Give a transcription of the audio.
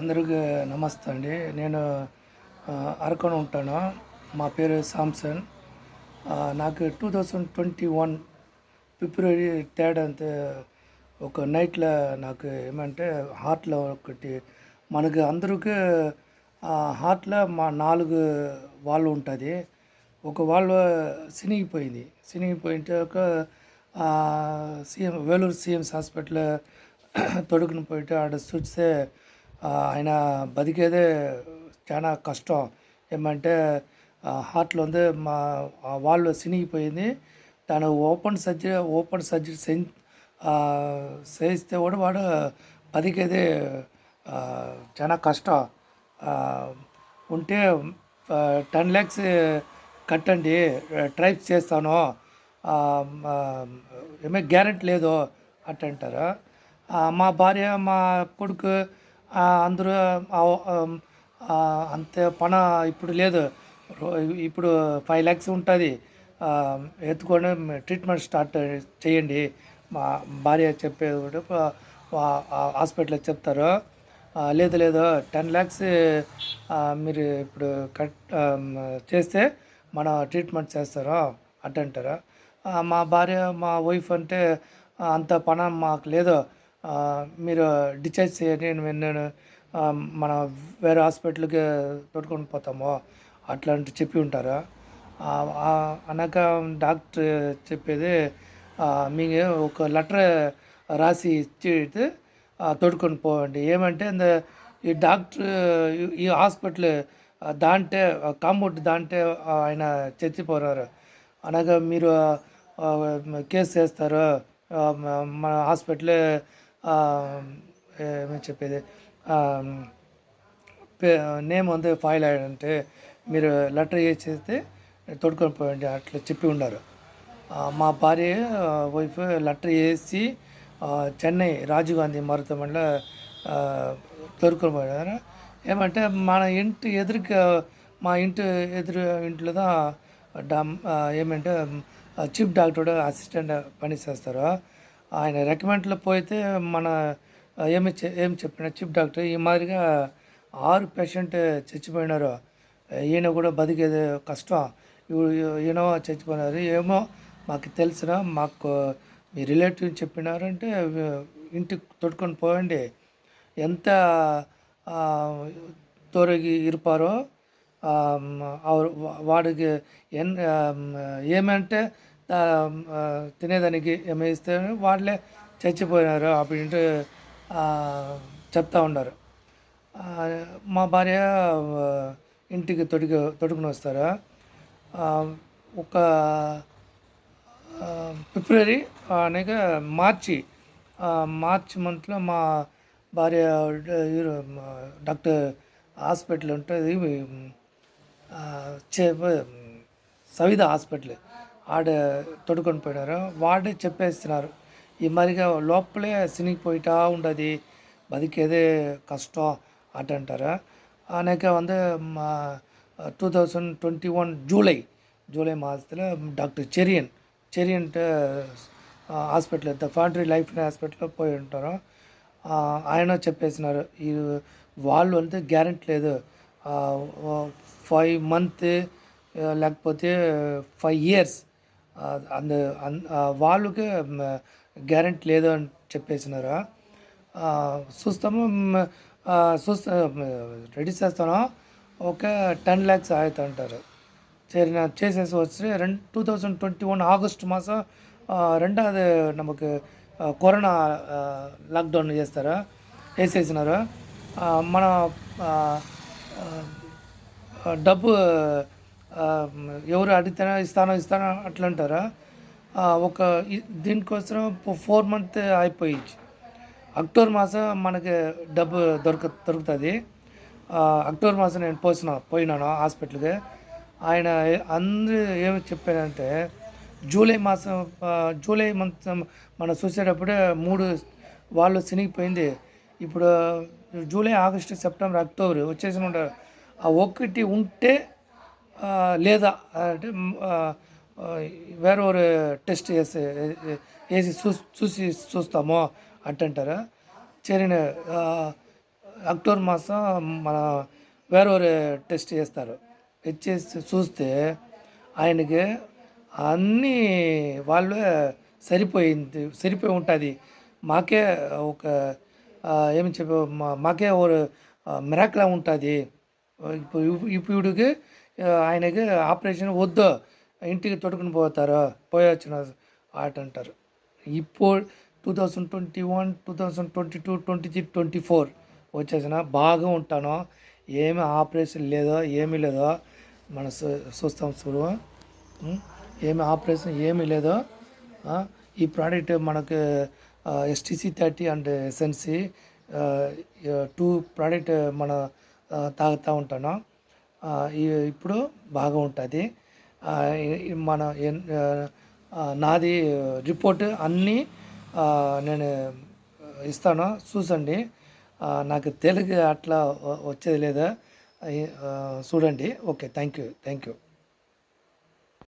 అందరికి నమస్తే అండి. నేను అరకున ఉంటాను. మా పేరు సామ్సన్. నాకు 2021 ఫిబ్రవరి 3 అంతే ఒక నైట్లో నాకు ఏమంటే హార్ట్‌లో ఒకటి మనకి అందరికి హార్ట్‌లో మా 4 వాల్వ్ ఉంటుంది. ఒక వాల్వ్ చినిగిపోయింది. చినిగిపోయింటే ఒక వేలూరు సీఎంస్ హాస్పిటల్ తొడుకుని పోయితే ఆడ చూస్తే ఆయన బతికేదే చాలా కష్టం. ఏమంటే హార్ట్‌లో ఉంది వాల్వ్ చినిగిపోయింది. దాన్ని ఓపెన్ సర్జరీ చేయిస్తే కూడా వాడు బతికేదే చాలా కష్టం. ఉంటే 10 lakhs కట్టండి, ట్రైప్స్ చేస్తాను, ఏమీ గ్యారెంటీ లేదు అట్టంటారు. మా భార్య, మా కొడుకు అందరూ అంత పణ ఇప్పుడు లేదు. ఇప్పుడు 5 lakhs ఉంటుంది. ఎత్తుకొని ట్రీట్మెంట్ స్టార్ట్ చేయండి. మా భార్య చెప్పేది కూడా హాస్పిటల్లో చెప్తారు. లేదు లేదు 10 lakhs మీరు ఇప్పుడు చేస్తే మన ట్రీట్మెంట్ చేస్తారు అట్టంటారు. మా భార్య, మా వైఫ్ అంటే అంత పణం మాకు లేదు, మీరు డిశ్చార్జ్ చేయండి, నేను మన వేరే హాస్పిటల్కి తోడుకొని పోతాము అట్లాంటి చెప్పి ఉంటారు. అనక డాక్టర్ చెప్పేది మీకు ఒక లెటర్ రాసి ఇచ్చి తోడుకొని పోవండి. ఏమంటే ఈ డాక్టర్ ఈ హాస్పిటల్ దాంటే కాంపౌండ్ దాంటే ఆయన చచ్చిపోయారు. అనగా మీరు కేసు చేస్తారు, మన హాస్పిటల్ ఏమని చెప్పేది నేమ్ ఉంది ఫైల్ అంటే మీరు లెటర్ చేస్తే తోడుకొని పోయండి అట్లా చెప్పి ఉన్నారు. మా భార్య వైఫ్ లెటర్ వేసి చెన్నై రాజీవ్ గాంధీ మరుతమంలో తోడుకొని పోయినారు. ఏమంటే మన ఇంటి ఎదురుగా, మా ఇంటి ఇంట్లో ఏమంటే చీఫ్ డాక్టర్ అసిస్టెంట్ పని చేస్తారు. ఆయన రికమెండ్లో పోతే మన ఏం చెప్పిన చీఫ్ డాక్టర్ ఈ మాదిరిగా 6 పేషెంట్ చచ్చిపోయినారు, ఈయన కూడా బతికేది కష్టం, ఈయన చచ్చిపోయినారు, ఏమో మాకు తెలిసిన మాకు మీ రిలేటివ్ చెప్పినారంటే ఇంటికి తొడుకొని పోయండి, ఎంత తొరగి ఇరుపారో వాడికి ఏమంటే తినేదానికి ఏమి ఇస్తే వాళ్ళే చచ్చిపోయినారు అప్పుడు చెప్తా ఉన్నారు. మా భార్య ఇంటికి తొడుకుని వస్తారు. ఒక ఫిబ్రవరి అనగా మార్చి మంత్లో మా భార్య డాక్టర్ హాస్పిటల్ ఉంటుంది, సవిత హాస్పిటల్, ఆడ తొడుకొని పోయినారు. వాడే చెప్పేస్తున్నారు ఈ మరిగా లోపలే సినిగిపోయిటా ఉండదు, బతికేదే కష్టం అట్టంటారు. అనేక 2021 జూలై మాసத்தில் డాక్టర్ చెరియన్ హాస్పిటల్ ద ఫాంట్రీ లైఫ్ హాస్పిటల్లో పోయి ఉంటారు. ఆయన చెప్పేసినారు ఈ వాళ్ళు అంతే గ్యారెంటీ లేదు, 5 months లేకపోతే 5 years వాళ్ళకి గ్యారెంటీ లేదు అని చెప్పేసినారు. చూస్తాము, రెడీ చేస్తాను, ఒక 10 lakhs అవుతుంది అంటారు. சரி நான் చేసేసి వచ్చి 2021 ఆగస్టు మాసం రెండవది నమకు కరోనా లాక్డౌన్ చేస్తారు, వేసేసినారు. మన డబ్బు ఎవరు అడిగితేనే ఇస్తాను అట్లా అంటారు. ఒక దీనికోసం 4 months అయిపోయింది. అక్టోబర్ మాసం మనకి డబ్బు దొరుకుతుంది. అక్టోబర్ మాసం నేను పోయినాను హాస్పిటల్కి. ఆయన అందరూ ఏమి చెప్పారంటే జూలై మంత్ మనం చూసేటప్పుడే 3 వాళ్ళు చినిగిపోయింది. ఇప్పుడు జూలై, ఆగస్టు, సెప్టెంబర్, అక్టోబర్ వచ్చేసి ఉంటారు. ఆ ఒక్కటి ఉంటే లేదా అంటే వేరే టెస్ట్ వేసి చూస్తాము అంటారు. సరే అక్టోబర్ మాసం మన వేరే టెస్ట్ చేస్తారు. చేసి చూస్తే ఆయనకి అన్నీ వాళ్ళే సరిపోయి ఉంటుంది. మాకే ఒక ఏమి చెప్ప మాకే ఒక మిరాకిలా ఉంటుంది. ఇప్పుడుకి ఆయనకి ఆపరేషన్ వద్దు, ఇంటికి తొడుకుని పోతారు, పోయొచ్చిన ఆట అంటారు. ఇప్పుడు 2021, 2022, 23, 24 వచ్చేసిన బాగా ఉంటాను. ఏమి ఆపరేషన్ లేదో ఏమీ లేదో మన చూస్తాం చూడు. ఏమి ఆపరేషన్ ఏమీ లేదో. ఈ ప్రోడక్ట్ మనకు STC 30 అండ్ ఎస్ఎన్సి 2 ప్రోడక్ట్ మన తాగుతూ ఉంటాను. ఇప్పుడు బాగా ఉంటుంది. మన నాది రిపోర్ట్ అన్నీ నేను ఇస్తాను, చూసండి. నాకు తెలుగు అట్లా వచ్చేది లేదా, చూడండి. Okay, thank you.